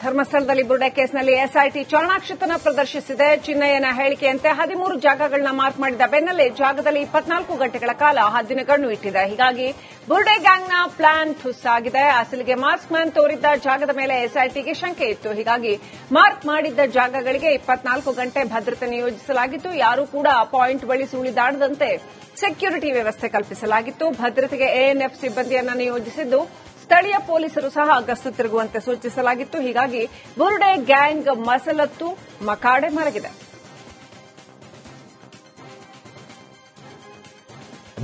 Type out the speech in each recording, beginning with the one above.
ಧರ್ಮಸ್ಥಳದಲ್ಲಿ ಬುರುಡೆ ಕೇಸ್ನಲ್ಲಿ SIT ಚಾಣಾಕ್ಷತನ ಪ್ರದರ್ಶಿಸಿದೆ. ಚಿನ್ನಯ್ಯನ ಹೇಳಿಕೆಯಂತೆ 13 ಜಾಗಗಳನ್ನ mark ಮಾಡಿದ ಬೆನ್ನಲ್ಲೇ ಜಾಗದಲ್ಲಿ 24 ಗಂಟೆಗಳ ಕಾಲ ಹದ್ದಿನ ಕಣ್ಣು ಇಟ್ಟಿದೆ. ಹೀಗಾಗಿ ಬುರುಡೆ ಗ್ಯಾಂಗ್ನ ಪ್ಲಾನ್ ಠುಸ್ಸಾಗಿದೆ. ಅಸಲಿಗೆ ಮಾಸ್ಕ್ ಮ್ಯಾನ್ ತೋರಿದ್ದ ಜಾಗದ ಮೇಲೆ ಎಸ್ಐಟಿಗೆ ಶಂಕೆ ಇತ್ತು. ಹೀಗಾಗಿ ಮಾರ್ಕ್ ಮಾಡಿದ್ದ ಜಾಗಗಳಿಗೆ 24 ಗಂಟೆ ಭದ್ರತೆ ನಿಯೋಜಿಸಲಾಗಿತ್ತು. ಯಾರೂ ಕೂಡ ಪಾಯಿಂಟ್ ಬಳಿ ಸುಳಿದಾಡದಂತೆ ಸೆಕ್ಯೂರಿಟಿ ವ್ಯವಸ್ಥೆ ಕಲ್ಪಿಸಲಾಗಿತ್ತು. ಭದ್ರತೆಗೆ ಎಎನ್ಎಫ್ ಸಿಬ್ಬಂದಿಯನ್ನು ನಿಯೋಜಿಸಿದ್ದು ಸ್ಥಳೀಯ ಪೊಲೀಸರು ಸಹ ಗಸ್ತು ತಿರುಗುವಂತೆ ಸೂಚಿಸಲಾಗಿತ್ತು. ಹೀಗಾಗಿ ಬುರುಡೆ ಗ್ಯಾಂಗ್ ಮಸಲತ್ತು ಮಕಾಡೆ ಮಲಗಿದೆ.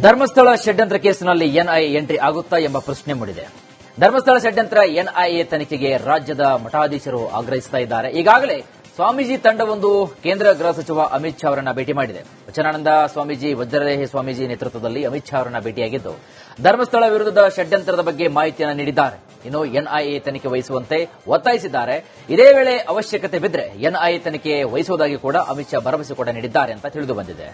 ಧರ್ಮಸ್ಥಳ ಷಡ್ಯಂತ್ರ ಕೇಸಿನಲ್ಲಿ ಎನ್ಐಎ ಎಂಟ್ರಿ ಆಗುತ್ತಾ ಎಂಬ ಪ್ರಶ್ನೆ ಮೂಡಿದೆ. ಧರ್ಮಸ್ಥಳ ಷಡ್ಯಂತ್ರ ಎನ್ಐಎ ತನಿಖೆಗೆ ರಾಜ್ಯದ ಮಠಾಧೀಶರು ಆಗ್ರಹಿಸ್ತಾ ಇದ್ದಾರೆ. ಈಗಾಗಲೇ ಸ್ವಾಮೀಜಿ ತಂಡವೊಂದು ಕೇಂದ್ರ ಗೃಹ ಸಚಿವ ಅಮಿತ್ ಶಾ ಅವರನ್ನ ಭೇಟಿ ಮಾಡಿದೆ. ವಚನಾನಂದ ಸ್ವಾಮೀಜಿ, ವಜ್ರದೇಹಿ ಸ್ವಾಮೀಜಿ ನೇತೃತ್ವದಲ್ಲಿ ಅಮಿತ್ ಶಾ ಅವರನ್ನ ಭೇಟಿಯಾಗಿದ್ದು ಧರ್ಮಸ್ಥಳ ವಿರುದ್ಧದ ಷಡ್ಯಂತ್ರದ ಬಗ್ಗೆ ಮಾಹಿತಿಯನ್ನು ನೀಡಿದ್ದಾರೆ. ಇನ್ನು ಎನ್ಐಎ ತನಿಖೆ ವಹಿಸುವಂತೆ ಒತ್ತಾಯಿಸಿದ್ದಾರೆ. ಇದೇ ವೇಳೆ ಅವಶ್ಯಕತೆ ಬಿದ್ದರೆ ಎನ್ಐಎ ತನಿಖೆ ವಹಿಸುವುದಾಗಿ ಕೂಡ ಅಮಿತ್ ಶಾ ಭರವಸೆ ಕೂಡ ನೀಡಿದ್ದಾರೆ ಅಂತ ತಿಳಿದು ಬಂದಿದೆ.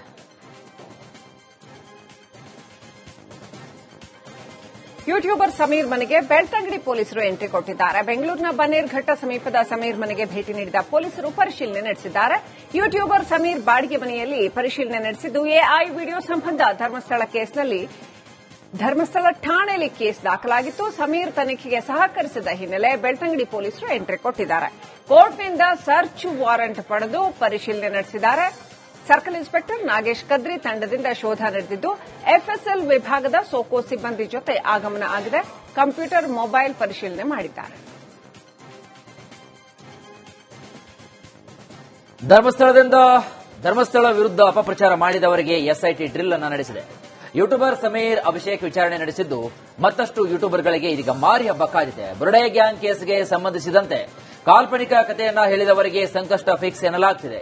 ಯೂಟ್ಯೂಬರ್ ಸಮೀರ್ ಮನೆಗೆ ಬೆಳ್ತಂಗಡಿ ಪೊಲೀಸರು ಎಂಟ್ರಿ ಕೊಟ್ಟಿದ್ದಾರೆ. ಬೆಂಗಳೂರಿನ ಬನ್ನೇರುಘಟ್ಟ ಸಮೀಪದ ಸಮೀರ್ ಮನೆಗೆ ಭೇಟಿ ನೀಡಿದ ಪೊಲೀಸರು ಪರಿಶೀಲನೆ ನಡೆಸಿದ್ದಾರೆ. ಯೂಟ್ಯೂಬರ್ ಸಮೀರ್ ಬಾಡಿಗೆ ಮನೆಯಲ್ಲಿ ಪರಿಶೀಲನೆ ನಡೆಸಿದ್ದು ಎಐ ವಿಡಿಯೋ ಸಂಬಂಧ ಧರ್ಮಸ್ಥಳ ಠಾಣೆಯಲ್ಲಿ ಕೇಸ್ ದಾಖಲಾಗಿತ್ತು. ಸಮೀರ್ ತನಿಖೆಗೆ ಸಹಕರಿಸಿದ ಹಿನ್ನೆಲೆ ಬೆಳ್ತಂಗಡಿ ಪೊಲೀಸರು ಎಂಟ್ರಿ ಕೊಟ್ಟಿದ್ದಾರೆ. ಕೋರ್ಟ್ನಿಂದ ಸರ್ಚ್ ವಾರೆಂಟ್ ಪಡೆದು ಪರಿಶೀಲನೆ ನಡೆಸಿದ್ದಾರೆ. ಸರ್ಕಲ್ ಇನ್ಸ್ಪೆಕ್ಟರ್ ನಾಗೇಶ್ ಕದ್ರಿ ತಂಡದಿಂದ ಶೋಧ ನಡೆದಿದ್ದು ಎಫ್ಎಸ್ಎಲ್ ವಿಭಾಗದ ಸೋಕೋ ಸಿಬ್ಬಂದಿ ಜೊತೆ ಆಗಮನ ಆಗಿದೆ. ಕಂಪ್ಯೂಟರ್, ಮೊಬೈಲ್ ಪರಿಶೀಲನೆ ಮಾಡಿದ್ದಾರೆ. ಧರ್ಮಸ್ಥಳ ವಿರುದ್ಧ ಅಪಪ್ರಚಾರ ಮಾಡಿದವರಿಗೆ ಎಸ್ಐಟಿ ಡ್ರಿಲ್ ಅನ್ನು ನಡೆಸಿದೆ. ಯೂಟ್ಯೂಬರ್ ಸಮೀರ್ ಅಭಿಷೇಕ್ ವಿಚಾರಣೆ ನಡೆಸಿದ್ದು ಮತ್ತಷ್ಟು ಯೂಟ್ಯೂಬರ್ಗಳಿಗೆ ಇದೀಗ ಮಾರಿ ಹಬ್ಬ ಕಾದಿದೆ. ಬುರುಡೆ ಗ್ಯಾಂಗ್ ಕೇಸ್ಗೆ ಸಂಬಂಧಿಸಿದಂತೆ ಕಾಲ್ಪನಿಕ ಕಥೆಯನ್ನ ಹೇಳಿದವರಿಗೆ ಸಂಕಷ್ಟ ಫಿಕ್ಸ್ ಎನ್ನಲಾಗ್ತಿದೆ.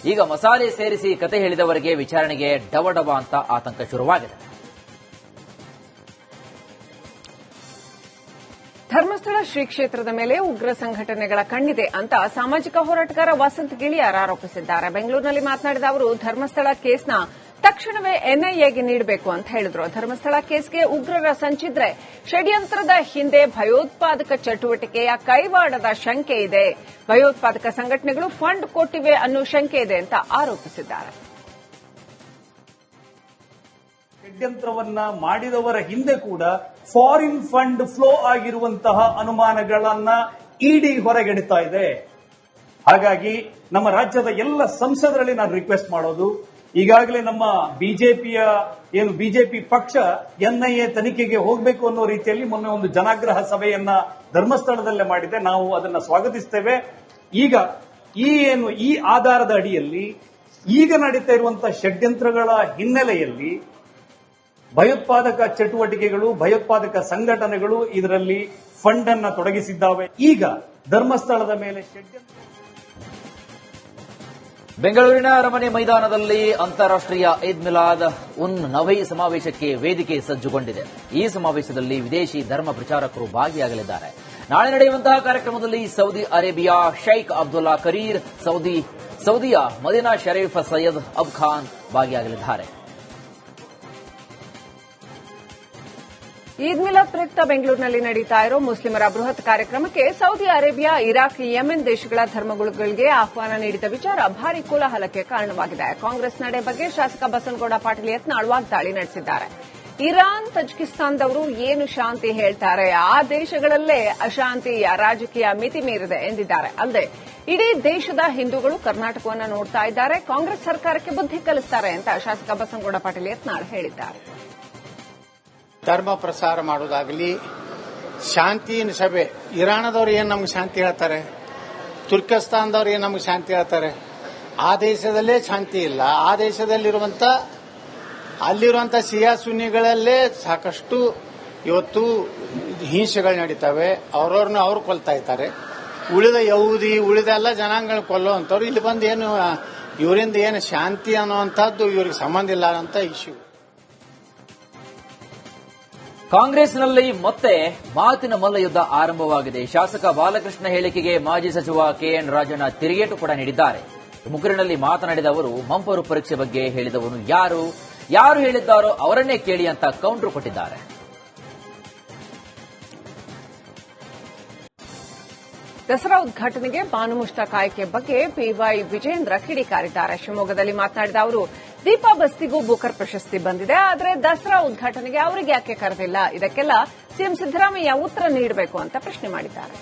ಈಗ ಮಸಾಲೆ ಸೇರಿಸಿ ಕತೆ ಹೇಳಿದವರಿಗೆ ವಿಚಾರಣೆಗೆ ಡಬ ಅಂತ ಆತಂಕ ಶುರುವಾಗಿದೆ. ಧರ್ಮಸ್ಥಳ ಶ್ರೀ ಕ್ಷೇತ್ರದ ಮೇಲೆ ಉಗ್ರ ಸಂಘಟನೆಗಳ ಕಣ್ಣಿದೆ ಅಂತ ಸಾಮಾಜಿಕ ಹೋರಾಟಗಾರ ವಸಂತ್ ಗಿಳಿಯಾರ್ ಆರೋಪಿಸಿದ್ದಾರೆ. ಬೆಂಗಳೂರಿನಲ್ಲಿ ಮಾತನಾಡಿದ ಅವರು ಧರ್ಮಸ್ಥಳ ಕೇಸ್ನ ತಕ್ಷಣವೇ ಎನ್ಐಎಗೆ ನೀಡಬೇಕು ಅಂತ ಹೇಳಿದ್ರು. ಧರ್ಮಸ್ಥಳ ಕೇಸ್ಗೆ ಉಗ್ರರ ಸಂಚಿದ್ರೆ ಷಡ್ಯಂತ್ರದ ಹಿಂದೆ ಭಯೋತ್ಪಾದಕ ಚಟುವಟಿಕೆಯ ಕೈವಾಡದ ಶಂಕೆ ಇದೆ. ಭಯೋತ್ಪಾದಕ ಸಂಘಟನೆಗಳು ಫಂಡ್ ಕೊಟ್ಟಿವೆ ಅನ್ನೋ ಶಂಕೆ ಇದೆ ಅಂತ ಆರೋಪಿಸಿದ್ದಾರೆ. ಷಡ್ಯಂತ್ರವನ್ನ ಮಾಡಿದವರ ಹಿಂದೆ ಕೂಡ ಫಾರಿನ್ ಫಂಡ್ ಫ್ಲೋ ಆಗಿರುವಂತಹ ಅನುಮಾನಗಳನ್ನ ಇಡಿ ಹೊರಗೆಡಿತಾ ಇದೆ. ಹಾಗಾಗಿ ನಮ್ಮ ರಾಜ್ಯದ ಎಲ್ಲ ಸಂಸದರಲ್ಲಿ ನಾನು ರಿಕ್ವೆಸ್ಟ್ ಮಾಡೋದು, ಈಗಾಗಲೇ ನಮ್ಮ ಬಿಜೆಪಿ ಪಕ್ಷ ಎನ್ಐಎ ತನಿಖೆಗೆ ಹೋಗಬೇಕು ಅನ್ನೋ ರೀತಿಯಲ್ಲಿ ಮೊನ್ನೆ ಒಂದು ಜನಾಗ್ರಹ ಸಭೆಯನ್ನ ಧರ್ಮಸ್ಥಳದಲ್ಲೇ ಮಾಡಿದೆ. ನಾವು ಅದನ್ನ ಸ್ವಾಗತಿಸ್ತೇವೆ. ಈಗ ಈ ಆಧಾರದ ಅಡಿಯಲ್ಲಿ ಈಗ ನಡೀತಾ ಇರುವಂತಹ ಷಡ್ಯಂತ್ರಗಳ ಹಿನ್ನೆಲೆಯಲ್ಲಿ ಭಯೋತ್ಪಾದಕ ಚಟುವಟಿಕೆಗಳು, ಭಯೋತ್ಪಾದಕ ಸಂಘಟನೆಗಳು ಇದರಲ್ಲಿ ಫಂಡ್ ಅನ್ನ ತೊಡಗಿಸಿದ್ದಾವೆ. ಈಗ ಧರ್ಮಸ್ಥಳದ ಮೇಲೆ ಷಡ್ಯಂತ್ರ. ಬೆಂಗಳೂರಿನ ಅರಮನೆ ಮೈದಾನದಲ್ಲಿ ಅಂತಾರಾಷ್ಟ್ರೀಯ ಈದ್ ಮಿಲಾದ್ ಉನ್ ನಬಿ ಸಮಾವೇಶಕ್ಕೆ ವೇದಿಕೆ ಸಜ್ಜುಗೊಂಡಿದೆ. ಈ ಸಮಾವೇಶದಲ್ಲಿ ವಿದೇಶಿ ಧರ್ಮ ಪ್ರಚಾರಕರು ಭಾಗಿಯಾಗಲಿದ್ದಾರೆ. ನಾಳೆ ನಡೆಯುವಂತಹ ಕಾರ್ಯಕ್ರಮದಲ್ಲಿ Saudi Arabia Shaikh Abdullah career, ಸೌದಿಯ Madina Sharif Syed ಅಬ್ ಖಾನ್ ಭಾಗಿಯಾಗಲಿದ್ದಾರೆ. ಈದ್ ಮಿಲಾದ್ ಪ್ರಯುಕ್ತ ಬೆಂಗಳೂರಿನಲ್ಲಿ ನಡೆಯುತ್ತಾ ಇರೋ ಮುಸ್ಲಿಮರ ಬೃಹತ್ ಕಾರ್ಯಕ್ರಮಕ್ಕೆ ಸೌದಿ ಅರೇಬಿಯಾ, ಇರಾಕ್, ಯೆಮೆನ್ ದೇಶಗಳ ಧರ್ಮಗುರುಗಳಿಗೆ ಆಹ್ವಾನ ನೀಡಿದ ವಿಚಾರ ಭಾರೀ ಕೋಲಾಹಲಕ್ಕೆ ಕಾರಣವಾಗಿದೆ. ಕಾಂಗ್ರೆಸ್ ನಡೆ ಬಗ್ಗೆ ಶಾಸಕ ಬಸನಗೌಡ ಪಾಟೀಲ್ ಯತ್ನಾಳ್ ವಾಗ್ದಾಳಿ ನಡೆಸಿದ್ದಾರೆ. ಇರಾನ್, ತಜಿಕಿಸ್ತಾನದವರು ಏನು ಶಾಂತಿ ಹೇಳ್ತಾರೆ, ಆ ದೇಶಗಳಲ್ಲೇ ಅಶಾಂತಿಯ ರಾಜಕೀಯ ಮಿತಿ ಮೀರಿದೆ ಎಂದಿದ್ದಾರೆ. ಅಲ್ಲದೆ ಇಡೀ ದೇಶದ ಹಿಂದೂಗಳು ಕರ್ನಾಟಕವನ್ನು ನೋಡ್ತಾ ಇದ್ದಾರೆ, ಕಾಂಗ್ರೆಸ್ ಸರ್ಕಾರಕ್ಕೆ ಬುದ್ಧಿ ಕಲಿಸ್ತಾರೆ ಅಂತ ಶಾಸಕ ಬಸನಗೌಡ ಪಾಟೀಲ್ ಯತ್ನಾಳ್ ಹೇಳಿದ್ದಾರೆ. ಧರ್ಮ ಪ್ರಸಾರ ಮಾಡೋದಾಗಲಿ, ಶಾಂತಿಯ ಸಭೆ, ಇರಾನದವ್ರು ಏನು ನಮ್ಗೆ ಶಾಂತಿ ಹೇಳ್ತಾರೆ, ತುರ್ಕಿಸ್ತಾನದವ್ರು ಏನು ನಮ್ಗೆ ಶಾಂತಿ ಹೇಳ್ತಾರೆ, ಆ ದೇಶದಲ್ಲೇ ಶಾಂತಿ ಇಲ್ಲ. ಆ ದೇಶದಲ್ಲಿರುವಂತ ಅಲ್ಲಿರುವಂತ ಸಿಯಾ ಸುನ್ನಿಗಳಲ್ಲೇ ಸಾಕಷ್ಟು ಇವತ್ತು ಹಿಂಸೆಗಳು ನಡೀತವೆ. ಅವ್ರವ್ರನ್ನ ಅವ್ರು ಕೊಲ್ತಾ ಇದ್ದಾರೆ. ಉಳಿದ ಎಲ್ಲ ಜನಾಂಗಗಳು ಕೊಲ್ಲುವಂಥವ್ರು ಇಲ್ಲಿ ಬಂದು ಏನು ಇವರಿಂದ ಏನು ಶಾಂತಿ ಅನ್ನುವಂಥದ್ದು ಇವ್ರಿಗೆ ಸಂಬಂಧ ಇಲ್ಲ ಅಂತ ಇಶ್ಯೂ. ಕಾಂಗ್ರೆಸ್ನಲ್ಲಿ ಮತ್ತೆ ಮಾತಿನ ಮಲ್ಲಯುದ್ಧ ಆರಂಭವಾಗಿದೆ. ಶಾಸಕ ಬಾಲಕೃಷ್ಣ ಹೇಳಿಕೆಗೆ ಮಾಜಿ ಸಚಿವ ಕೆಎನ್ ರಾಜಣ್ಣ ತಿರುಗೇಟು ಕೂಡ ನೀಡಿದ್ದಾರೆ. ತುಮಕೂರಿನಲ್ಲಿ ಮಾತನಾಡಿದ ಅವರು, ಮಂಪರು ಪರೀಕ್ಷೆ ಬಗ್ಗೆ ಹೇಳಿದವನು ಯಾರು ಹೇಳಿದ್ದಾರೋ ಅವರನ್ನೇ ಕೇಳಿ ಅಂತ ಕೌಂಟರ್ ಕೊಟ್ಟಿದ್ದಾರೆ. ದಸರಾ ಉದ್ಘಾಟನೆಗೆ ಬಾನು ಮುಷ್ತಾಕ್ ಆಯ್ಕೆ ಬಗ್ಗೆ ಬಿವೈ ವಿಜೇಂದ್ರ ಕಿಡಿಕಾರಿದ್ದಾರೆ. ಶಿವಮೊಗ್ಗದಲ್ಲಿ ಮಾತನಾಡಿದ ಅವರು, ದೀಪಾ ಬಸ್ತಿಗೂ ಬೂಕರ್ ಪ್ರಶಸ್ತಿ ಬಂದಿದೆ, ಆದರೆ ದಸರಾ ಉದ್ಘಾಟನೆಗೆ ಅವರಿಗೆ ಯಾಕೆ ಕರೆದಿಲ್ಲ? ಇದಕ್ಕೆಲ್ಲ ಸಿಎಂ ಸಿದ್ದರಾಮಯ್ಯ ಉತ್ತರ ನೀಡಬೇಕು ಅಂತ ಪ್ರಶ್ನೆ ಮಾಡಿದ್ದಾರೆ.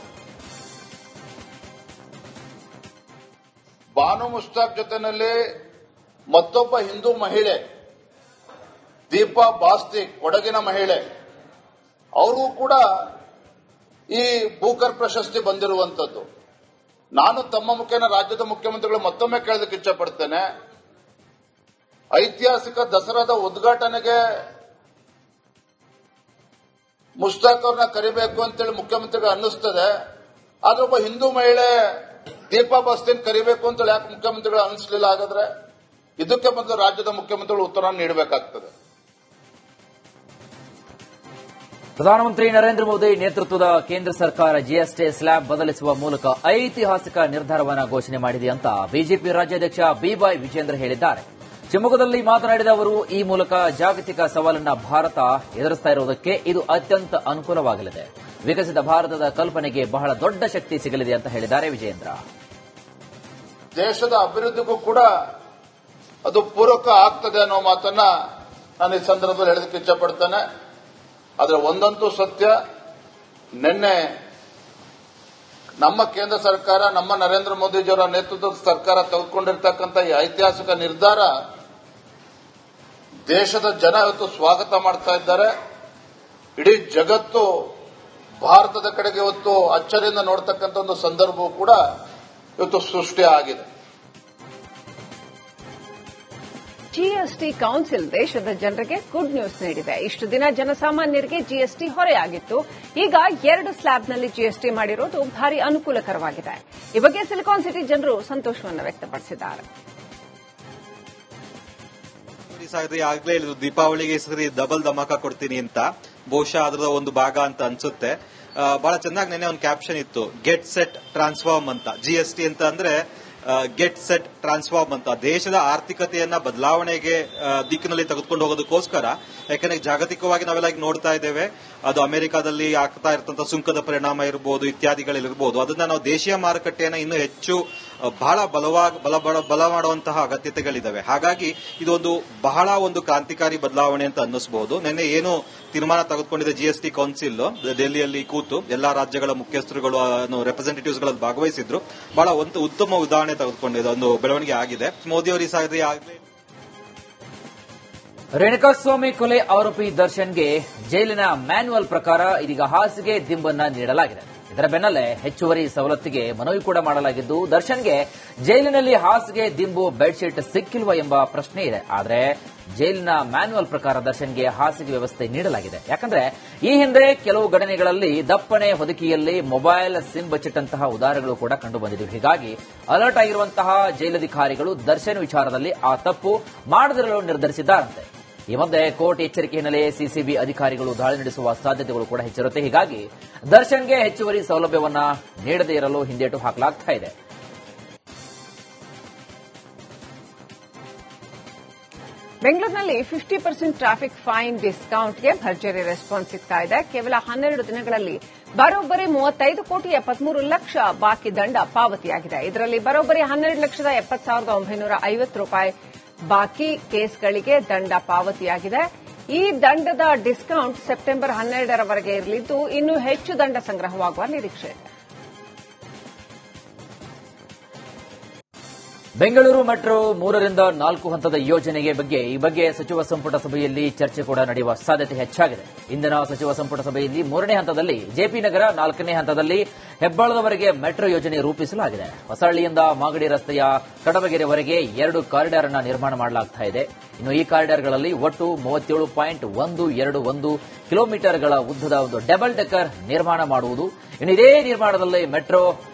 ಬಾನು ಮುಷ್ತಾಕ್ ಜೊತೆನಲ್ಲಿ ಮತ್ತೊಬ್ಬ ಹಿಂದೂ ಮಹಿಳೆ ದೀಪಾ ಬಾಸ್ತಿ, ಕೊಡಗಿನ ಮಹಿಳೆ, ಅವರು ಕೂಡ ಈ ಬೂಕರ್ ಪ್ರಶಸ್ತಿ ಬಂದಿರುವಂತದ್ದು. ನಾನು ತಮ್ಮ ಮುಖೇನ ರಾಜ್ಯದ ಮುಖ್ಯಮಂತ್ರಿಗಳು ಮತ್ತೊಮ್ಮೆ ಕೇಳೋದಕ್ಕೆ ಇಚ್ಛಪಡ್ತೇನೆ, ಐತಿಹಾಸಿಕ ದಸರಾದ ಉದ್ಘಾಟನೆಗೆ ಮುಷ್ತಾಕ್ ಅವ್ರನ್ನ ಕರಿಬೇಕು ಅಂತೇಳಿ ಮುಖ್ಯಮಂತ್ರಿಗಳು ಅನ್ನಿಸ್ತದೆ, ಆದ್ರೆ ಒಬ್ಬ ಹಿಂದೂ ಮಹಿಳೆ ದೀಪಾ ಬಸ್ತಿನ್ ಕರಿಬೇಕು ಅಂತೇಳಿ ಯಾಕೆ ಮುಖ್ಯಮಂತ್ರಿಗಳು ಅನ್ನಿಸಲಿಲ್ಲ? ಹಾಗಾದ್ರೆ ಇದಕ್ಕೆ ಮೊದಲು ರಾಜ್ಯದ ಮುಖ್ಯಮಂತ್ರಿಗಳು ಉತ್ತರ ನೀಡಬೇಕಾಗ್ತದೆ. ಪ್ರಧಾನಮಂತ್ರಿ ನರೇಂದ್ರ ಮೋದಿ ನೇತೃತ್ವದ ಕೇಂದ್ರ ಸರ್ಕಾರ ಜಿಎಸ್ಟಿ ಸ್ಲ್ಯಾಬ್ ಬದಲಿಸುವ ಮೂಲಕ ಐತಿಹಾಸಿಕ ನಿರ್ಧಾರವನ್ನು ಘೋಷಣೆ ಮಾಡಿದೆ ಅಂತ ಬಿಜೆಪಿ ರಾಜ್ಯಾಧ್ಯಕ್ಷ ಬಿವೈ ವಿಜೇಂದ್ರ ಹೇಳಿದ್ದಾರೆ. ಶಿವಮೊಗ್ಗದಲ್ಲಿ ಮಾತನಾಡಿದ ಅವರು, ಈ ಮೂಲಕ ಜಾಗತಿಕ ಸವಾಲನ್ನ ಭಾರತ ಎದುರಿಸ್ತಾ ಇರುವುದಕ್ಕೆ ಇದು ಅತ್ಯಂತ ಅನುಕೂಲವಾಗಲಿದೆ. ವಿಕಸಿತ ಭಾರತದ ಕಲ್ಪನೆಗೆ ಬಹಳ ದೊಡ್ಡ ಶಕ್ತಿ ಸಿಗಲಿದೆ ಅಂತ ಹೇಳಿದ್ದಾರೆ ವಿಜೇಂದ್ರ. ದೇಶದ ಅಭಿವೃದ್ಧಿಗೂ ಕೂಡ ಅದು ಪೂರಕ ಆಗ್ತದೆ ಅನ್ನೋ ಮಾತನ್ನ ನಾನು ಈ ಸಂದರ್ಭದಲ್ಲಿ ಹೇಳೋದಕ್ಕೆ ಇಚ್ಛಪಡ್ತೇನೆ. ಆದರೆ ಒಂದಂತೂ ಸತ್ಯ, ನಿನ್ನೆ ನಮ್ಮ ಕೇಂದ್ರ ಸರ್ಕಾರ, ನಮ್ಮ ನರೇಂದ್ರ ಮೋದಿಜಿಯವರ ನೇತೃತ್ವದ ಸರ್ಕಾರ ತೆಗೆದುಕೊಂಡಿರ್ತಕ್ಕಂಥ ಈ ಐತಿಹಾಸಿಕ ನಿರ್ಧಾರ ದೇಶದ ಜನ ಇವತ್ತು ಸ್ವಾಗತ ಮಾಡ್ತಾ ಇದ್ದಾರೆ. ಇಡೀ ಜಗತ್ತು ಭಾರತದ ಕಡೆಗೆ ಇವತ್ತು ಅಚ್ಚರಿಯಿಂದ ನೋಡ್ತಕ್ಕಂಥ ಒಂದು ಸಂದರ್ಭವೂ ಕೂಡ ಇವತ್ತು ಸೃಷ್ಟಿ ಆಗಿದೆ. ಜಿಎಸ್ಟಿ ಕೌನ್ಸಿಲ್ ದೇಶದ ಜನರಿಗೆ ಗುಡ್ ನ್ಯೂಸ್ ನೀಡಿದೆ. ಇಷ್ಟು ದಿನ ಜನಸಾಮಾನ್ಯರಿಗೆ ಜಿಎಸ್ಟಿ ಹೊರೆಯಾಗಿತ್ತು. ಈಗ 2 ಸ್ಲ್ಯಾಬ್ನಲ್ಲಿ ಜಿಎಸ್ಟಿ ಮಾಡಿರೋದು ಭಾರಿ ಅನುಕೂಲಕರವಾಗಿದೆ. ಈ ಬಗ್ಗೆ ಸಿಲಿಕಾನ್ ಸಿಟಿ ಜನರು ಸಂತೋಷವನ್ನು ವ್ಯಕ್ತಪಡಿಸಿದ್ದಾರೆ. ಆಗ್ಲೇ ದೀಪಾವಳಿಗೆ ಸರಿ ಡಬಲ್ ಧಮಾಕ ಕೊಡ್ತೀನಿ ಅಂತ, ಬಹುಶಃ ಅದರ ಒಂದು ಭಾಗ ಅಂತ ಅನ್ಸುತ್ತೆ. ಬಹಳ ಚೆನ್ನಾಗಿ ನೆನ್ನೆ ಒಂದು ಕ್ಯಾಪ್ಷನ್ ಇತ್ತು, ಗೆಟ್ ಸೆಟ್ ಟ್ರಾನ್ಸ್ಫಾರ್ಮ್ ಅಂತ. ಜಿಎಸ್ಟಿ ಅಂತ ಅಂದ್ರೆ ಗೆಟ್ ಸೆಟ್ ಟ್ರಾನ್ಸ್ಫಾರ್ಮ್ ಅಂತ, ದೇಶದ ಆರ್ಥಿಕತೆಯನ್ನ ಬದಲಾವಣೆಗೆ ದಿಕ್ಕಿನಲ್ಲಿ ತೆಗೆದುಕೊಂಡು ಹೋಗೋದಕ್ಕೋಸ್ಕರ. ಯಾಕಂದ್ರೆ ಜಾಗತಿಕವಾಗಿ ನಾವೆಲ್ಲ ನೋಡ್ತಾ ಇದ್ದೇವೆ, ಅದು ಅಮೆರಿಕಾದಲ್ಲಿ ಆಗ್ತಾ ಇರ್ತಂತ ಸುಂಕದ ಪರಿಣಾಮ ಇರಬಹುದು, ಇತ್ಯಾದಿಗಳಿರ್ಬೋದು. ಅದನ್ನ ನಾವು ದೇಶೀಯ ಮಾರುಕಟ್ಟೆಯನ್ನ ಇನ್ನೂ ಹೆಚ್ಚು ಬಹಳ ಬಲ ಮಾಡುವಂತಹ ಅಗತ್ಯತೆಗಳಿದಾವೆ. ಹಾಗಾಗಿ ಇದೊಂದು ಬಹಳ ಒಂದು ಕ್ರಾಂತಿಕಾರಿ ಬದಲಾವಣೆ ಅಂತ ಅನ್ನಿಸಬಹುದು. ನಿನ್ನೆ ಏನು ತೀರ್ಮಾನ ತೆಗೆದುಕೊಂಡಿದೆ ಜಿಎಸ್ಟಿ ಕೌನ್ಸಿಲ್, ದೆಹಲಿಯಲ್ಲಿ ಕೂತು ಎಲ್ಲಾ ರಾಜ್ಯಗಳ ಮುಖ್ಯಸ್ಥರುಗಳು, ರೆಪ್ರೆಸೆಂಟೇಟಿವ್ಸ್ ಗಳಲ್ಲಿ ಭಾಗವಹಿಸಿದ್ರು. ಬಹಳ ಒಂದು ಉತ್ತಮ ಉದಾಹರಣೆ ತೆಗೆದುಕೊಂಡಿದೆ, ಒಂದು ಬೆಳವಣಿಗೆ ಆಗಿದೆ. ಮೋದಿ ಅವರು ಈ ಸಾರಿ ಆಗಲೇ ರೇಣುಕಾಸ್ವಾಮಿ ಕೊಲೆ ಆರೋಪಿ ದರ್ಶನ್ಗೆ ಜೈಲಿನ ಮ್ಯಾನ್ಯುವಲ್ ಪ್ರಕಾರ ಇದೀಗ ಹಾಸಿಗೆ ದಿಂಬನ್ನ ನೀಡಲಾಗಿದೆ. ಇದರ ಬೆನ್ನಲ್ಲೇ ಹೆಚ್ಚುವರಿ ಸವಲತ್ತಿಗೆ ಮನವಿ ಕೂಡ ಮಾಡಲಾಗಿದ್ದು, ದರ್ಶನ್ಗೆ ಜೈಲಿನಲ್ಲಿ ಹಾಸಿಗೆ ದಿಂಬು ಬೆಡ್ಶೀಟ್ ಸಿಕ್ಕಿಲ್ವಾ ಎಂಬ ಪ್ರಶ್ನೆ ಇದೆ. ಆದರೆ ಜೈಲಿನ ಮ್ಯಾನ್ಯುವಲ್ ಪ್ರಕಾರ ದರ್ಶನ್ಗೆ ಹಾಸಿಗೆ ವ್ಯವಸ್ಥೆ ನೀಡಲಾಗಿದೆ. ಯಾಕಂದ್ರೆ ಈ ಹಿಂದೆ ಕೆಲವು ಘಟನೆಗಳಲ್ಲಿ ದಪ್ಪನೆ ಹೊದಿಕೆಯಲ್ಲಿ ಮೊಬೈಲ್ ಸಿಮ್ ಬಚ್ಚಿಟ್ಟಂತಹ ಉದಾಹರಣೆಗಳು ಕೂಡ ಕಂಡುಬಂದಿವೆ. ಹೀಗಾಗಿ ಅಲರ್ಟ್ ಆಗಿರುವಂತಹ ಜೈಲಧಿಕಾರಿಗಳು ದರ್ಶನ್ ವಿಚಾರದಲ್ಲಿ ಆ ತಪ್ಪು ಮಾಡದಿರಲು ನಿರ್ಧರಿಸಿದ್ದಾರಂತೆ. ಈ ಮಧ್ಯೆ ಕೋರ್ಟ್ ಎಚ್ಚರಿಕೆ ಹಿನ್ನೆಲೆ ಸಿಸಿಬಿ ಅಧಿಕಾರಿಗಳು ದಾಳಿ ನಡೆಸುವ ಸಾಧ್ಯತೆಗಳು ಕೂಡ ಹೆಚ್ಚಿರುತ್ತೆ. ಹೀಗಾಗಿ ದರ್ಶನ್ಗೆ ಹೆಚ್ಚುವರಿ ಸೌಲಭ್ಯವನ್ನ ನೀಡದೇ ಇರಲು ಹಿಂದೇಟು ಹಾಕಲಾಗ್ತಾ ಇದೆ. ಬೆಂಗಳೂರಿನಲ್ಲಿ 50% ಟ್ರಾಫಿಕ್ ಫೈನ್ ಡಿಸ್ಕೌಂಟ್ಗೆ ಭರ್ಜರಿ ರೆಸ್ಪಾನ್ಸ್ ಸಿಗ್ತಾ ಇದೆ. ಕೇವಲ 12 ದಿನಗಳಲ್ಲಿ ಬರೋಬ್ಬರಿ 35 ಕೋಟಿ 73 ಲಕ್ಷ ಬಾಕಿ ದಂಡ ಪಾವತಿಯಾಗಿದೆ. ಇದರಲ್ಲಿ ಬರೋಬ್ಬರಿ 12,70,950 ರೂಪಾಯಿ ಬಾಕಿ ಕೇಸ್ಗಳಿಗೆ ದಂಡ ಪಾವತಿಯಾಗಿದೆ. ಈ ದಂಡದ ಡಿಸ್ಕೌಂಟ್ ಸೆಪ್ಟೆಂಬರ್ 12ರವರೆಗೆ ಇರಲಿದ್ದು, ಇನ್ನೂ ಹೆಚ್ಚು ದಂಡ ಸಂಗ್ರಹವಾಗುವ ನಿರೀಕ್ಷೆ ಇದೆ. ಬೆಂಗಳೂರು ಮೆಟ್ರೋ 3ರಿಂದ 4 ಹಂತದ ಯೋಜನೆಗೆ ಈ ಬಗ್ಗೆ ಸಚಿವ ಸಂಪುಟ ಸಭೆಯಲ್ಲಿ ಚರ್ಚೆ ಕೂಡ ನಡೆಯುವ ಸಾಧ್ಯತೆ ಹೆಚ್ಚಾಗಿದೆ. ಇಂದಿನ ಸಚಿವ ಸಂಪುಟ ಸಭೆಯಲ್ಲಿ 3ನೇ ಹಂತದಲ್ಲಿ ಜೆಪಿ ನಗರ, 4ನೇ ಹಂತದಲ್ಲಿ ಹೆಬ್ಬಾಳದವರೆಗೆ ಮೆಟ್ರೋ ಯೋಜನೆ ರೂಪಿಸಲಾಗಿದೆ. ಹೊಸಹಳ್ಳಿಯಿಂದ ಮಾಗಡಿ ರಸ್ತೆಯ ಕಡಬಗೆರೆವರೆಗೆ 2 ಕಾರಿಡಾರ್ ಅನ್ನು ನಿರ್ಮಾಣ ಮಾಡಲಾಗ್ತಾ ಇದೆ. ಇನ್ನು ಈ ಕಾರಿಡಾರ್ಗಳಲ್ಲಿ ಒಟ್ಟು 37.121 ಕಿಲೋಮೀಟರ್ಗಳ ಉದ್ದದ ಒಂದು ಡಬಲ್ ಡೆಕ್ಕರ್ ನಿರ್ಮಾಣ ಮಾಡುವುದು. ಇನ್ನು ಇದೇ ನಿರ್ಮಾಣದಲ್ಲಿ ಮೆಟ್ರೋ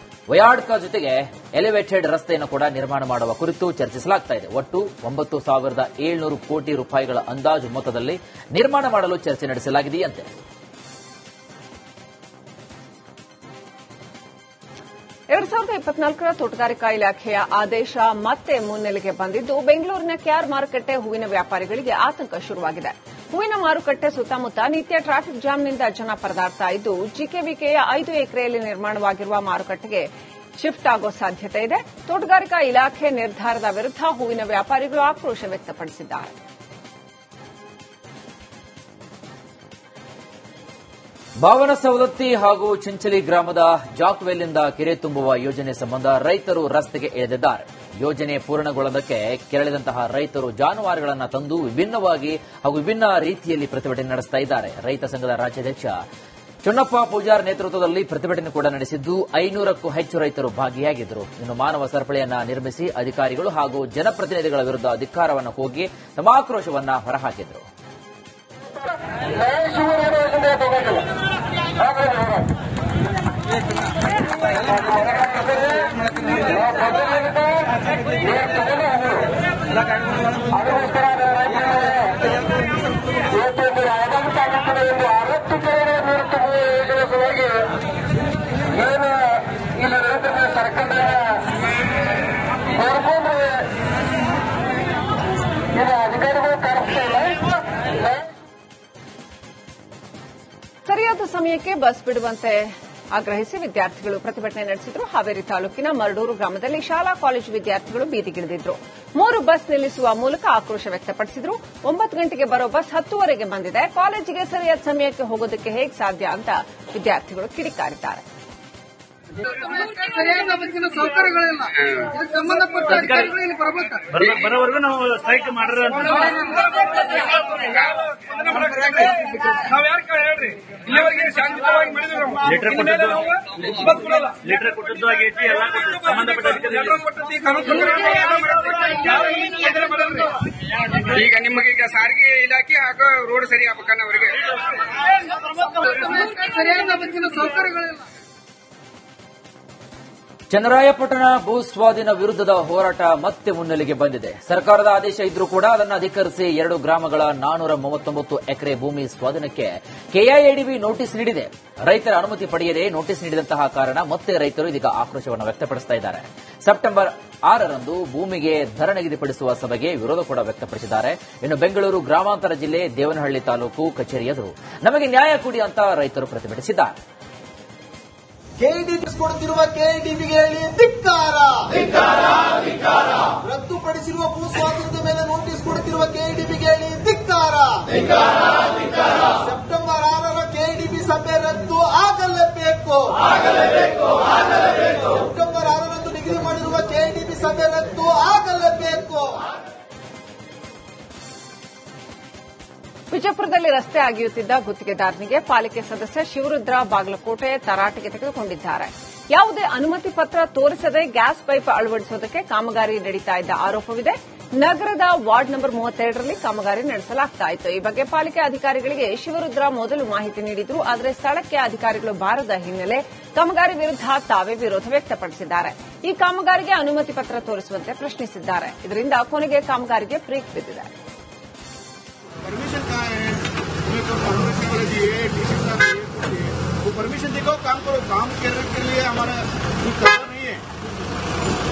ವಯಾಡ್ಕಾ ಜೊತೆಗೆ ಎಲಿವೇಟೆಡ್ ರಸ್ತೆಯನ್ನು ಕೂಡ ನಿರ್ಮಾಣ ಮಾಡುವ ಕುರಿತು ಚರ್ಚಿಸಲಾಗ್ತಾ ಇದೆ. ಒಟ್ಟು 9,700 ಕೋಟಿ ರೂಪಾಯಿಗಳ ಅಂದಾಜು ಮೊತ್ತದಲ್ಲಿ ನಿರ್ಮಾಣ ಮಾಡಲು ಚರ್ಚೆ ನಡೆಸಲಾಗಿದೆಯಂತೆ. 2024ರ ತೋಟಗಾರಿಕಾ ಇಲಾಖೆಯ ಆದೇಶ ಮತ್ತೆ ಮುನ್ನೆಲೆಗೆ ಬಂದಿದ್ದು, ಬೆಂಗಳೂರಿನ ಕೆಆರ್ ಮಾರುಕಟ್ಟೆ ಹೂವಿನ ವ್ಯಾಪಾರಿಗಳಿಗೆ ಆತಂಕ ಶುರುವಾಗಿದೆ. ಹೂವಿನ ಮಾರುಕಟ್ಟೆ ಸುತ್ತಮುತ್ತ ನಿತ್ಯ ಟ್ರಾಫಿಕ್ ಜಾಮ್ನಿಂದ ಜನ ಪರದಾಡ್ತಾ ಇದ್ದು ಜಿಕೆವಿಕೆಯ 5 ಎಕರೆಯಲ್ಲಿ ನಿರ್ಮಾಣವಾಗಿರುವ ಮಾರುಕಟ್ಟೆಗೆ ಶಿಫ್ಟ್ ಆಗೋ ಸಾಧ್ಯತೆ ಇದೆ. ತೋಟಗಾರಿಕಾ ಇಲಾಖೆ ನಿರ್ಧಾರದ ವಿರುದ್ಧ ಹೂವಿನ ವ್ಯಾಪಾರಿಗಳು ಆಕ್ರೋಶ ವ್ಯಕ್ತಪಡಿಸಿದ್ದಾರೆ. ಭಾವನ ಸವದತ್ತಿ ಹಾಗೂ ಚಿಂಚಲಿ ಗ್ರಾಮದ ಜಾಕ್ವೆಲ್ನಿಂದ ಕೆರೆ ತುಂಬುವ ಯೋಜನೆ ಸಂಬಂಧ ರೈತರು ರಸ್ತೆಗೆ ಇಳಿದಿದ್ದಾರೆ. ಯೋಜನೆ ಪೂರ್ಣಗೊಳ್ಳೋದಕ್ಕೆ ಕೆರಳಿದಂತಹ ರೈತರು ಜಾನುವಾರುಗಳನ್ನು ತಂದು ವಿಭಿನ್ನ ರೀತಿಯಲ್ಲಿ ಪ್ರತಿಭಟನೆ ನಡೆಸ್ತಾ ಇದ್ದಾರೆ. ರೈತ ಸಂಘದ ರಾಜ್ಯಾಧ್ಯಕ್ಷ ಚುನ್ನಪ್ಪ ಪೂಜಾರ್ ನೇತೃತ್ವದಲ್ಲಿ ಪ್ರತಿಭಟನೆ ಕೂಡ ನಡೆಸಿದ್ದು 500ಕ್ಕೂ ಹೆಚ್ಚು ರೈತರು ಭಾಗಿಯಾಗಿದ್ದರು. ಇನ್ನು ಮಾನವ ಸರಪಳಿಯನ್ನ ನಿರ್ಮಿಸಿ ಅಧಿಕಾರಿಗಳು ಹಾಗೂ ಜನಪ್ರತಿನಿಧಿಗಳ ವಿರುದ್ಧ ಧಿಕ್ಕಾರವನ್ನು ಕೂಗಿ ತಮ್ಮ ಆಕ್ರೋಶವನ್ನ ಹೊರಹಾಕಿದರು. ಸರಿಯಾದ ಸಮಯಕ್ಕೆ ಬಸ್ ಬಿಡುವಂತೆ ಆಗ್ರಹಿಸಿ ವಿದ್ಯಾರ್ಥಿಗಳು ಪ್ರತಿಭಟನೆ ನಡೆಸಿದರು. ಹಾವೇರಿ ತಾಲೂಕಿನ ಮರಡೂರು ಗ್ರಾಮದಲ್ಲಿ ಶಾಲಾ ಕಾಲೇಜು ವಿದ್ಯಾರ್ಥಿಗಳು ಬೀದಿಗಿಳಿದಿದ್ರು. 3 ಬಸ್ ನಿಲ್ಲಿಸುವ ಮೂಲಕ ಆಕ್ರೋಶ ವ್ಯಕ್ತಪಡಿಸಿದರು. 9 ಗಂಟೆಗೆ ಬರೋ ಬಸ್ 10ವರೆಗೆ ಬಂದಿದೆ. ಕಾಲೇಜಿಗೆ ಸರಿಯಾದ ಸಮಯಕ್ಕೆ ಹೋಗೋದಕ್ಕೆ ಹೇಗೆ ಸಾಧ್ಯ ಅಂತ ವಿದ್ಯಾರ್ಥಿಗಳು ಕಿಡಿಕಾರಿದ್ದಾರೆ. ಸರಿಯಾದ ಬಸ್ಸಿನ ಸೌಕರ್ಯಗಳಿಲ್ಲ. ಇದಕ್ಕೆ ಸಂಬಂಧಪಟ್ಟ ಅಧಿಕಾರಿಗಳು ಇಲ್ಲಿ ಬರಬೇಕು. ಬರೋವರೆಗೂ ನಾವು ಸ್ಟ್ರೈಕ್ ಮಾಡ್ರಿ. ಇಲ್ಲಿವರೆಗೆ ಶಾಂತಿಯುತವಾಗಿ ಲೀಟರ್ ಕೊಟ್ಟದ್ದು ಆಗೈತಿ. ಎಲ್ಲ ಸಂಬಂಧಪಟ್ಟ ಈಗ ನಿಮಗೆ ಈಗ ಸಾರಿಗೆ ಇಲಾಖೆ ಹಾಗೂ ರೋಡ್ ಸರಿ ಆಗ್ಬೇಕನ್ನ ಅವರಿಗೆ ಸರಿಯಾದ ಬಸ್ಸಿನ ಸೌಕರ್ಯಗಳಿಲ್ಲ. ಚನ್ನರಾಯಪಟ್ಟಣ ಭೂ ಸ್ವಾಧೀನ ವಿರುದ್ಧದ ಹೋರಾಟ ಮತ್ತೆ ಮುನ್ನೆಲೆಗೆ ಬಂದಿದೆ. ಸರ್ಕಾರದ ಆದೇಶ ಇದ್ರೂ ಕೂಡ ಅದನ್ನು ಅಧಿಕರಿಸಿ 2 ಗ್ರಾಮಗಳ 439 ಎಕರೆ ಭೂಮಿ ಸ್ವಾಧೀನಕ್ಕೆ ಕೆಐಎಡಿಬಿ ನೋಟಿಸ್ ನೀಡಿದೆ. ರೈತರ ಅನುಮತಿ ಪಡೆಯದೆ ನೋಟಿಸ್ ನೀಡಿದಂತಹ ಕಾರಣ ಮತ್ತೆ ರೈತರು ಇದೀಗ ಆಕ್ರೋಶವನ್ನು ವ್ಯಕ್ತಪಡಿಸುತ್ತಾ ಇದ್ದಾರೆ. ಸೆಪ್ಟೆಂಬರ್ 6ರಂದು ಭೂಮಿಗೆ ದರ ನಿಗದಿಪಡಿಸುವ ಸಭೆಗೆ ವಿರೋಧ ಕೂಡ ವ್ಯಕ್ತಪಡಿಸಿದ್ದಾರೆ. ಇನ್ನು ಬೆಂಗಳೂರು ಗ್ರಾಮಾಂತರ ಜಿಲ್ಲೆ ದೇವನಹಳ್ಳಿ ತಾಲೂಕು ಕಚೇರಿ ಎದುರು ನಮಗೆ ನ್ಯಾಯ ಕೊಡಿ ಅಂತ ರೈತರು ಪ್ರತಿಭಟಿಸಿದ್ದಾರೆ. ಕೆಇಡಿಬಿ ಕೊಡುತ್ತಿರುವ ಕೆಇಡಿಬಿಗೆ ಹೇಳಿ ಧಿಕ್ಕಾರ. ರದ್ದುಪಡಿಸಿರುವ ಭೂ ಸ್ವಾತಂತ್ರ್ಯದ ಮೇಲೆ ನೋಟಿಸ್ ಕೊಡುತ್ತಿರುವ ಕೆಇಡಿಬಿಗೆ ಹೇಳಿ ಧಿಕ್ಕಾರ. ಸೆಪ್ಟೆಂಬರ್ 6ರ ಕೆಇಡಿಬಿ ಸಭೆ ರದ್ದು ಆಗಲೇಬೇಕು. ಸೆಪ್ಟೆಂಬರ್ 6ರಂದು ನಿಗದಿ ಮಾಡಿರುವ ಕೆಇಡಿಬಿ ಸಭೆ ರದ್ದು ಆಗಲೇಬೇಕು. ವಿಜಯಪುರದಲ್ಲಿ ರಸ್ತೆ ಅಗೆಯುತ್ತಿದ್ದ ಗುತ್ತಿಗೆದಾರನಿಗೆ ಪಾಲಿಕೆ ಸದಸ್ಯ ಶಿವರುದ್ರ ಬಾಗಲಕೋಟೆ ತರಾಟೆಗೆ ತೆಗೆದುಕೊಂಡಿದ್ದಾರೆ. ಯಾವುದೇ ಅನುಮತಿ ಪತ್ರ ತೋರಿಸದೆ ಗ್ಯಾಸ್ ಪೈಪ್ ಅಳವಡಿಸುವುದಕ್ಕೆ ಕಾಮಗಾರಿ ನಡೀತಾ ಇದ್ದ ಆರೋಪವಿದೆ. ನಗರದ ವಾರ್ಡ್ ನಂಬರ್ 32ರಲ್ಲಿ ಕಾಮಗಾರಿ ನಡೆಸಲಾಗ್ತಾ ಇತ್ತು. ಈ ಬಗ್ಗೆ ಪಾಲಿಕೆ ಅಧಿಕಾರಿಗಳಿಗೆ ಶಿವರುದ್ರ ಮೊದಲು ಮಾಹಿತಿ ನೀಡಿದ್ರು. ಆದರೆ ಸ್ಥಳಕ್ಕೆ ಅಧಿಕಾರಿಗಳು ಬಾರದ ಹಿನ್ನೆಲೆ ಕಾಮಗಾರಿ ವಿರುದ್ಧ ತಾವೇ ವಿರೋಧ ವ್ಯಕ್ತಪಡಿಸಿದ್ದಾರೆ. ಈ ಕಾಮಗಾರಿಗೆ ಅನುಮತಿ ಪತ್ರ ತೋರಿಸುವಂತೆ ಪ್ರಶ್ನಿಸಿದ್ದಾರೆ. ಇದರಿಂದ ಕೊನೆಗೆ ಕಾಮಗಾರಿಗೆ ಬ್ರೇಕ್ ಬಿದ್ದಿದೆ. परमिशन कहाँ है? तुम्हें तो परमिशन वाले दिए, डीसी साहब दिए, वो परमिशन देखो, काम करो. काम करने के लिए हमारा कुछ करना नहीं है.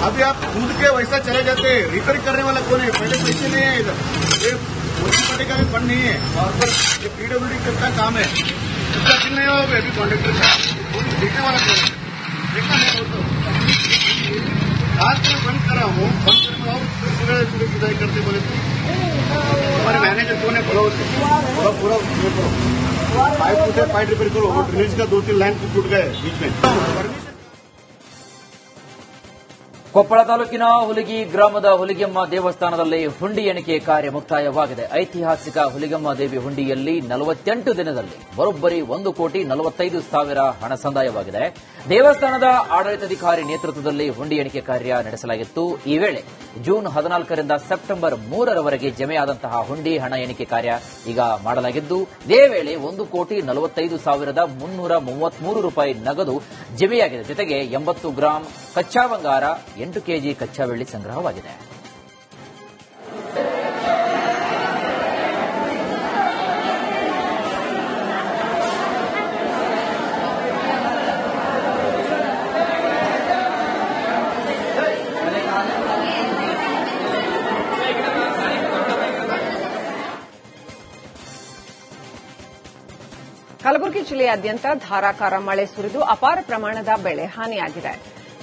अभी आप कूद के वैसा चले जाते. रिपेयर करने वाला कौन है? पहले पैसे नहीं है इधर. ये म्यूनसिपालिटी का भी फंड नहीं है और ये पीडब्ल्यूडी का काम है. इसका बिल नहीं होगा अभी कॉन्ट्रेक्टर का. देखने वाला कौन है? देखना नहीं हो तो आज मैं बंद करा हूँ. बंद करके और सुधार करते बोले हमारे मैनेजर कौन है? पूरा पाइप टूटे, पाइप रिपेयर करो. ड्रेनेज का 2-3 लाइन टूट गए बीच में. ಕೊಪ್ಪಳ ತಾಲೂಕಿನ ಹುಲಿಗಿ ಗ್ರಾಮದ ಹುಲಿಗೆಮ್ಮ ದೇವಸ್ಥಾನದಲ್ಲಿ ಹುಂಡಿ ಎಣಿಕೆ ಕಾರ್ಯ ಮುಕ್ತಾಯವಾಗಿದೆ. ಐತಿಹಾಸಿಕ ಹುಲಿಗೆಮ್ಮ ದೇವಿ ಹುಂಡಿಯಲ್ಲಿ 48 ದಿನದಲ್ಲಿ ಬರೋಬ್ಬರಿ 1,45,00,000 ಹಣ ಸಂದಾಯವಾಗಿದೆ. ದೇವಸ್ಥಾನದ ಆಡಳಿತಾಧಿಕಾರಿ ನೇತೃತ್ವದಲ್ಲಿ ಹುಂಡಿ ಎಣಿಕೆ ಕಾರ್ಯ ನಡೆಸಲಾಗಿತ್ತು. ಈ ವೇಳೆ ಜೂನ್ 14ರಿಂದ ಸೆಪ್ಟೆಂಬರ್ 3ರವರೆಗೆ ಜಮೆಯಾದಂತಹ ಹುಂಡಿ ಹಣ ಎಣಿಕೆ ಕಾರ್ಯ ಈಗ ಮಾಡಲಾಗಿದ್ದು, ಇದೇ ವೇಳೆ 1,45,333 ರೂಪಾಯಿ ನಗದು ಜಮೆಯಾಗಿದೆ. ಜೊತೆಗೆ 80 ಗ್ರಾಂ ಕಚ್ಚಾ ಬಂಗಾರ, 8 ಕೆಜಿ ಕಚ್ಚಾ ಬೆಳ್ಳಿ ಸಂಗ್ರಹವಾಗಿದೆ. ಜಿಲ್ಲೆಯಾದ್ಯಂತ ಧಾರಾಕಾರ ಮಳೆ ಸುರಿದು ಅಪಾರ ಪ್ರಮಾಣದ ಬೆಳೆ ಹಾನಿಯಾಗಿದೆ.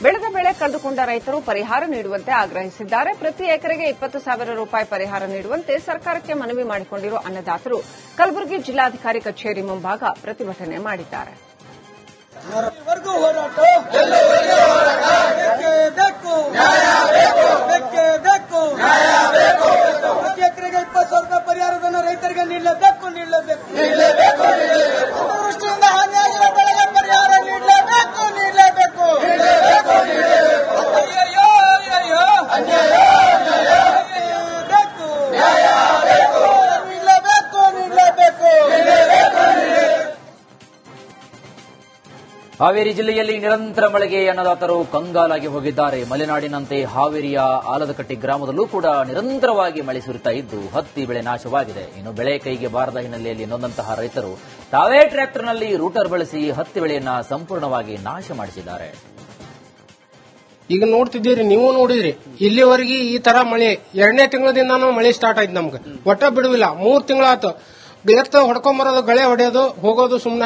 ಬೆಳೆದ ಬೆಳೆ ಕಳೆದುಕೊಂಡ ರೈತರು ಪರಿಹಾರ ನೀಡುವಂತೆ ಆಗ್ರಹಿಸಿದ್ದಾರೆ. ಪ್ರತಿ ಎಕರೆಗೆ 20,000 ರೂಪಾಯಿ ಪರಿಹಾರ ನೀಡುವಂತೆ ಸರ್ಕಾರಕ್ಕೆ ಮನವಿ ಮಾಡಿಕೊಂಡಿರುವ ಅನ್ನದಾತರು ಕಲಬುರಗಿ ಜಿಲ್ಲಾಧಿಕಾರಿ ಕಚೇರಿ ಮುಂಭಾಗ ಪ್ರತಿಭಟನೆ ಮಾಡಿದ್ದಾರೆ. ಪ್ರತಿ ಎಕರೆಗೆ 20,000 ರೂಪಾಯಿ ಪರಿಹಾರವನ್ನು ರೈತರಿಗೆ ನೀಡಲೇಬೇಕು. ಅತಿವೃಷ್ಟಿಯಿಂದ ಹಾನಿಯಾಗಿರುವ ಬೆಳೆಗೆ ಪರಿಹಾರ ನೀಡಲೇಬೇಕು. ಹಾವೇರಿ ಜಿಲ್ಲೆಯಲ್ಲಿ ನಿರಂತರ ಮಳೆಗೆ ಅನ್ನದಾತರು ಕಂಗಾಲಾಗಿ ಹೋಗಿದ್ದಾರೆ. ಮಲೆನಾಡಿನಂತೆ ಹಾವೇರಿಯ ಆಲದಕಟ್ಟಿ ಗ್ರಾಮದಲ್ಲೂ ಕೂಡ ನಿರಂತರವಾಗಿ ಮಳೆ ಸುರಿತಾ ಇದ್ದು ಹತ್ತಿ ಬೆಳೆ ನಾಶವಾಗಿದೆ. ಇನ್ನು ಬೆಳೆ ಕೈಗೆ ಬಾರದ ಹಿನ್ನೆಲೆಯಲ್ಲಿ ನೊಂದಂತಹ ರೈತರು ತಾವೇ ಟ್ರ್ಯಾಕ್ಟರ್ನಲ್ಲಿ ರೂಟರ್ ಬಳಸಿ ಹತ್ತಿ ಬೆಳೆಯನ್ನ ಸಂಪೂರ್ಣವಾಗಿ ನಾಶ ಮಾಡಿಸಿದ್ದಾರೆ. ಈಗ ನೋಡ್ತಿದ್ದೀರಿ, ನೀವು ನೋಡಿದ್ರಿ, ಇಲ್ಲಿವರೆಗೆ ಈ ತರ ಮಳೆ 2ನೇ ತಿಂಗಳದಿಂದಾನು ಮಳೆ ಸ್ಟಾರ್ಟ್ ಆಯ್ತು. ನಮ್ಗೆ ಒಟ್ಟ ಬಿಡುವಿಲ್ಲ. 3 ತಿಂಗಳಾಯ್ತು. ಎತ್ತ ಹೊಡ್ಕೊಂಬರೋದು, ಗಳೆ ಹೊಡೆಯೋದು, ಹೋಗೋದು ಸುಮ್ನ.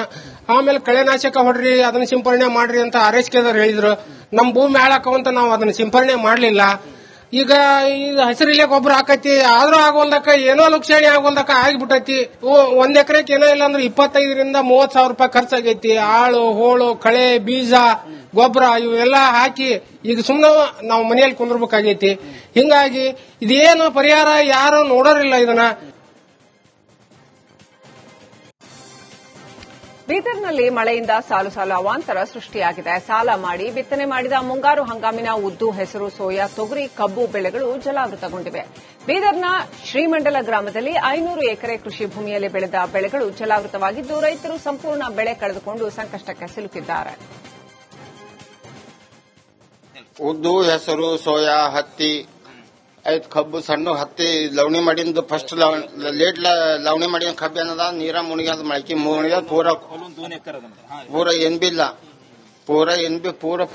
ಆಮೇಲೆ ಕಳೆನಾಶಕ ಹೊಡ್ರಿ, ಅದನ್ನ ಸಿಂಪರಣೆ ಮಾಡ್ರಿ ಅಂತ ಆರೈಕೆದಾರರು ಹೇಳಿದ್ರು. ನಮ್ ಭೂಮಿ ಹಾಳಾಕವಂತ ನಾವು ಅದನ್ನ ಸಿಂಪರಣೆ ಮಾಡ್ಲಿಲ್ಲ. ಈಗ ಹಸಿರಿಲೆ ಗೊಬ್ಬರ ಹಾಕೈತಿ, ಆದ್ರೂ ಆಗೋಲ್ದಕ್ಕ ಏನೋ ಲುಕ್ಷಣಿ ಆಗೋಲ್ದಕ್ಕ ಆಗಿಬಿಟ್ಟೈತಿ. 1 ಎಕರೆಗೆ ಏನೋ ಇಲ್ಲ ಅಂದ್ರೆ 25,000 ರಿಂದ 30,000 ರೂಪಾಯಿ ಖರ್ಚಾಗೈತಿ. ಆಳು, ಹೋಳು, ಕಳೆ, ಬೀಜ, ಗೊಬ್ಬರ ಇವೆಲ್ಲ ಹಾಕಿ ಈಗ ಸುಮ್ನ ನಾವು ಮನೆಯಲ್ಲಿ ಕುಂದ್ರಬೇಕಾಗೈತಿ. ಹಿಂಗಾಗಿ ಇದೇನು ಪರಿಹಾರ ಯಾರು ನೋಡೋರಿಲ್ಲ ಇದನ್ನ. ಬೀದರ್ನಲ್ಲಿ ಮಳೆಯಿಂದ ಸಾಲು ಸಾಲು ಅವಾಂತರ ಸೃಷ್ಟಿಯಾಗಿದೆ. ಸಾಲ ಮಾಡಿ ಬಿತ್ತನೆ ಮಾಡಿದ ಮುಂಗಾರು ಹಂಗಾಮಿನ ಉದ್ದು, ಹೆಸರು, ಸೋಯಾ, ತೊಗರಿ, ಕಬ್ಬು ಬೆಳೆಗಳು ಜಲಾವೃತಗೊಂಡಿವೆ. ಬೀದರ್ನ ಶ್ರೀಮಂಡಲ ಗ್ರಾಮದಲ್ಲಿ 500 ಎಕರೆ ಕೃಷಿ ಭೂಮಿಯಲ್ಲಿ ಬೆಳೆದ ಬೆಳೆಗಳು ಜಲಾವೃತವಾಗಿದ್ದು ರೈತರು ಸಂಪೂರ್ಣ ಬೆಳೆ ಕಳೆದುಕೊಂಡು ಸಂಕಷ್ಟಕ್ಕೆ ಸಿಲುಕಿದ್ದಾರೆ. ಉದ್ದು, ಹೆಸರು, ಸೋಯಾ, ಹತ್ತಿ, ಐತ್ ಕಬ್ಬು, ಸಣ್ಣ ಹತ್ತಿ ಲವಣಿ ಮಾಡಿಂದು ಫಸ್ಟ್ ಲೇಟ್ ಲವಣಿ ಮಾಡಿದ ಕಬ್ಬು ಏನದ ನೀರ ಮುಣಿಗ್ಯದ ಮಳಕಿ ಮುಣಿಗ್ಯದ ಪೂರ ಏನ್ ಬಿ ಇಲ್ಲ.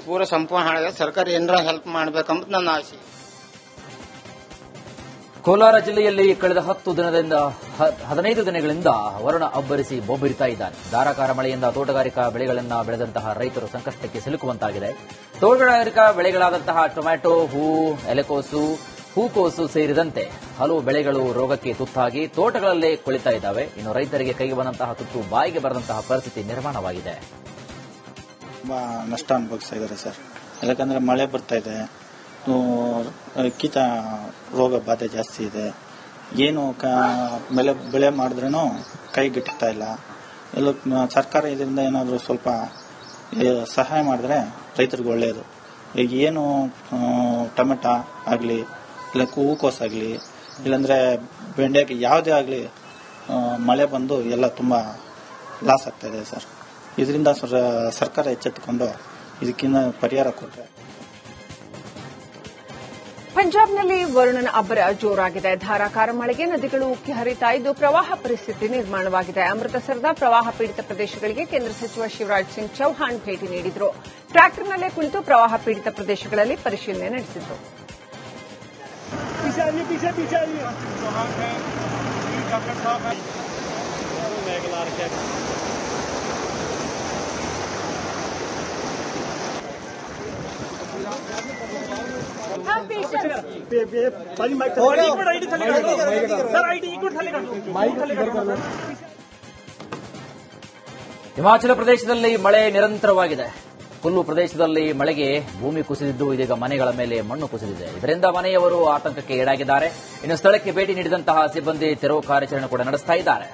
ಪೂರ ಸಂಪೂರ್ಣ ಹಾಳಾಗ ಸರ್ಕಾರ ಏನಾರ ಹೆಲ್ಪ್ ಮಾಡ್ಬೇಕಂತ ನನ್ನ ಆಸೆ. ಕೋಲಾರ ಜಿಲ್ಲೆಯಲ್ಲಿ ಕಳೆದ 15 ದಿನಗಳಿಂದ ವರುಣ ಅಬ್ಬರಿಸಿ ಬೊಬ್ಬರಿತಾ ಇದ್ದಾನೆ. ಧಾರಾಕಾರ ಮಳೆಯಿಂದ ತೋಟಗಾರಿಕಾ ಬೆಳೆಗಳನ್ನ ಬೆಳೆದಂತಹ ರೈತರು ಸಂಕಷ್ಟಕ್ಕೆ ಸಿಲುಕುವಂತಾಗಿದೆ. ತೋಟಗಾರಿಕಾ ಬೆಳೆಗಳಾದಂತಹ ಟೊಮ್ಯಾಟೊ, ಎಲೆಕೋಸು, ಹೂಕೋಸು ಸೇರಿದಂತೆ ಹಲವು ಬೆಳೆಗಳು ರೋಗಕ್ಕೆ ತುತ್ತಾಗಿ ತೋಟಗಳಲ್ಲೇ ಕೊಳಿತಾ ಇದ್ದಾವೆ. ಇನ್ನು ರೈತರಿಗೆ ಕೈಗೆ ಬಂದಂತಹ ತುತ್ತು ಬಾಯಿಗೆ ಬರದಂತಹ ಪರಿಸ್ಥಿತಿ ನಿರ್ಮಾಣವಾಗಿದೆ. ತುಂಬಾ ನಷ್ಟ ಅನುಭವಿಸ್ತಾ ಇದ್ದಾರೆ ಸರ್. ಯಾಕಂದ್ರೆ ಮಳೆ ಬರ್ತಾ ಇದೆ, ಕೀಟ ರೋಗ ಬಾಧೆ ಜಾಸ್ತಿ ಇದೆ. ಏನು ಬೆಳೆ ಮಾಡಿದ್ರೂ ಕೈಗಿಟ್ತಾ ಇಲ್ಲ. ಎಲ್ಲ ಸರ್ಕಾರ ಇದರಿಂದ ಏನಾದರೂ ಸ್ವಲ್ಪ ಸಹಾಯ ಮಾಡಿದ್ರೆ ರೈತರಿಗೆ ಒಳ್ಳೆಯದು. ಈಗ ಏನು ಟೊಮೆಟೊ ಆಗಲಿ, ಇಲ್ಲ ಹೂಕೋಸಾಗಲಿ, ಇಲ್ಲಾಂದ್ರೆ ಬೆಂಡೆಗೆ ಯಾವುದೇ ಆಗಲಿ ಮಳೆ ಬಂದು ಎಲ್ಲ ತುಂಬ ಲಾಸ್ ಆಗ್ತಾ ಇದೆ ಸರ್. ಇದರಿಂದ ಸರ್ಕಾರ ಎಚ್ಚೆತ್ತುಕೊಂಡು ಇದಕ್ಕಿಂತ ಪರಿಹಾರ ಕೊಟ್ಟರೆ. ಪಂಜಾಬ್ನಲ್ಲಿ ವರುಣನ ಅಬ್ಬರ ಜೋರಾಗಿದೆ. ಧಾರಾಕಾರ ಮಳೆಗೆ ನದಿಗಳು ಉಕ್ಕಿ ಹರಿತಾ ಇದ್ದು ಪ್ರವಾಹ ಪರಿಸ್ಥಿತಿ ನಿರ್ಮಾಣವಾಗಿದೆ. ಅಮೃತಸರದ ಪ್ರವಾಹ ಪೀಡಿತ ಪ್ರದೇಶಗಳಿಗೆ ಕೇಂದ್ರ ಸಚಿವ ಶಿವರಾಜ್ ಸಿಂಗ್ ಚೌಹಾಣ್ ಭೇಟಿ ನೀಡಿದರು. ಟ್ರ್ಯಾಕ್ಟರ್ನಲ್ಲೇ ಕುಳಿತು ಪ್ರವಾಹ ಪೀಡಿತ ಪ್ರದೇಶಗಳಲ್ಲಿ ಪರಿಶೀಲನೆ ನಡೆಸಿದರು. ಹಿಮಾಚಲ ಪ್ರದೇಶದಲ್ಲಿ ಮಳೆ ನಿರಂತರವಾಗಿದೆ. ಕುಲ್ಲು ಪ್ರದೇಶದಲ್ಲಿ ಮಳೆಗೆ ಭೂಮಿ ಕುಸಿದಿದ್ದು ಇದೀಗ ಮನೆಗಳ ಮೇಲೆ ಮಣ್ಣು ಕುಸಿದಿದೆ. ಇದರಿಂದ ಮನೆಯವರು ಆತಂಕಕ್ಕೆ ಈಡಾಗಿದ್ದಾರೆ. ಇನ್ನು ಸ್ಥಳಕ್ಕೆ ಭೇಟಿ ನೀಡಿದಂತಹ ಸಿಬ್ಬಂದಿ ತೆರವು ಕಾರ್ಯಾಚರಣೆ ಕೂಡ ನಡೆಸ್ತಾ ಇದ್ದಾರೆ.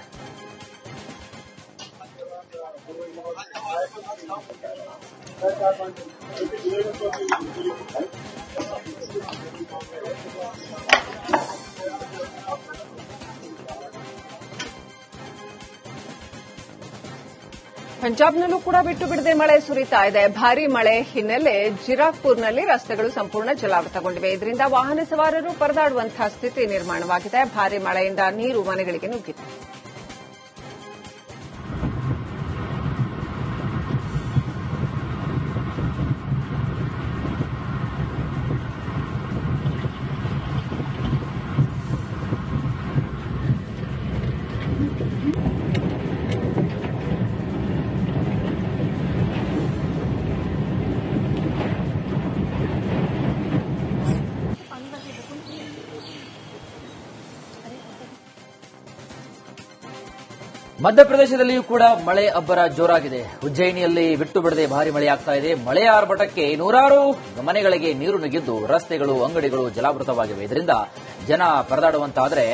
ಪಂಜಾಬ್ನಲ್ಲೂ ಕೂಡ ಬಿಟ್ಟು ಬಿಡದೆ ಮಳೆ ಸುರಿತಾ ಇದೆ. ಭಾರೀ ಮಳೆ ಹಿನ್ನೆಲೆ ಜಿರಾಕ್ಪುರ್ನಲ್ಲಿ ರಸ್ತೆಗಳು ಸಂಪೂರ್ಣ ಜಲಾವೃತಗೊಂಡಿವೆ. ಇದರಿಂದ ವಾಹನ ಸವಾರರು ಪರದಾಡುವಂತಹ ಸ್ಥಿತಿ ನಿರ್ಮಾಣವಾಗಿದೆ. ಭಾರೀ ಮಳೆಯಿಂದ ನೀರು ಮನೆಗಳಿಗೆ ನುಗ್ಗಿದೆ. ಮಧ್ಯಪ್ರದೇಶದಲ್ಲಿಯೂ ಕೂಡ ಮಳೆ ಅಬ್ಬರ ಜೋರಾಗಿದೆ. ಉಜ್ಜಯಿನಿಯಲ್ಲಿ ಬಿಟ್ಟು ಬಿಡದೆ ಭಾರಿ ಮಳೆಯಾಗ್ತಾ ಇದೆ. ಮಳೆಯ ಆರ್ಭಟಕ್ಕೆ ನೂರಾರು ಮನೆಗಳಿಗೆ ನೀರು ನುಗ್ಗಿದ್ದು ರಸ್ತೆಗಳು, ಅಂಗಡಿಗಳು ಜಲಾವೃತವಾಗಿವೆ. ಇದರಿಂದ ಜನ ಪರದಾಡುವಂತಾದರೆ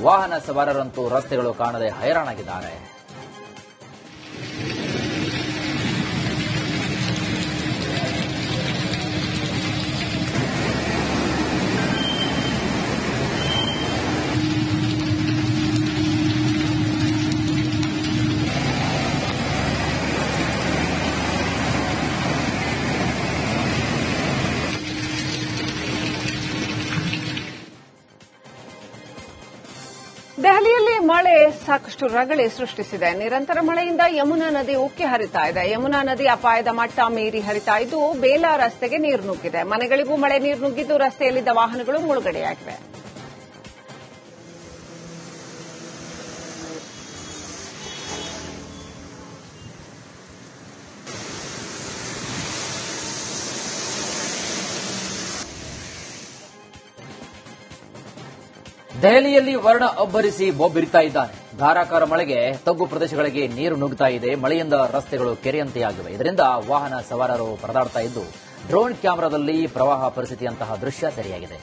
ವಾಹನ ಸವಾರರಂತೂ ರಸ್ತೆಗಳು ಕಾಣದೆ ಹೈರಾಣಾಗಿದ್ದಾರೆ. ದೆಹಲಿಯಲ್ಲಿ ಮಳೆ ಸಾಕಷ್ಟು ರಗಳೆ ಸೃಷ್ಟಿಸಿದೆ. ನಿರಂತರ ಮಳೆಯಿಂದ ಯಮುನಾ ನದಿ ಉಕ್ಕಿ ಹರಿತಾ ಇದೆ. ಯಮುನಾ ನದಿ ಅಪಾಯದ ಮಟ್ಟ ಮೀರಿ ಹರಿತಾ ಇದ್ದು ಬೇಲಾ ರಸ್ತೆಗೆ ನೀರು ನುಗ್ಗಿದೆ. ಮನೆಗಳಿಗೂ ಮಳೆ ನೀರು ನುಗ್ಗಿದ್ದು ರಸ್ತೆಯಲ್ಲಿದ್ದ ವಾಹನಗಳು ಮುಳುಗಡೆಯಾಗಿವೆ. ದೆಹಲಿಯಲ್ಲಿ ವರ್ಣ ಅಬ್ಬರಿಸಿ ಬೊಬ್ಬಿರಿತಾ ಇದ್ದಾನೆ. ಧಾರಾಕಾರ ಮಳೆಗೆ ತಗ್ಗು ಪ್ರದೇಶಗಳಿಗೆ ನೀರು ನುಗ್ಗುತ್ತಾ ಇದೆ. ಮಳೆಯಿಂದ ರಸ್ತೆಗಳು ಕೆರೆಯಂತೆಯಾಗಿವೆ. ಇದರಿಂದ ವಾಹನ ಸವಾರರು ಪರದಾಡ್ತಾ ಇದ್ದು ಡ್ರೋನ್ ಕ್ಯಾಮೆರಾದಲ್ಲಿ ಪ್ರವಾಹ ಪರಿಸ್ಥಿತಿಯಂತಹ ದೃಶ್ಯ ಸೆರೆಯಾಗಿದೆ.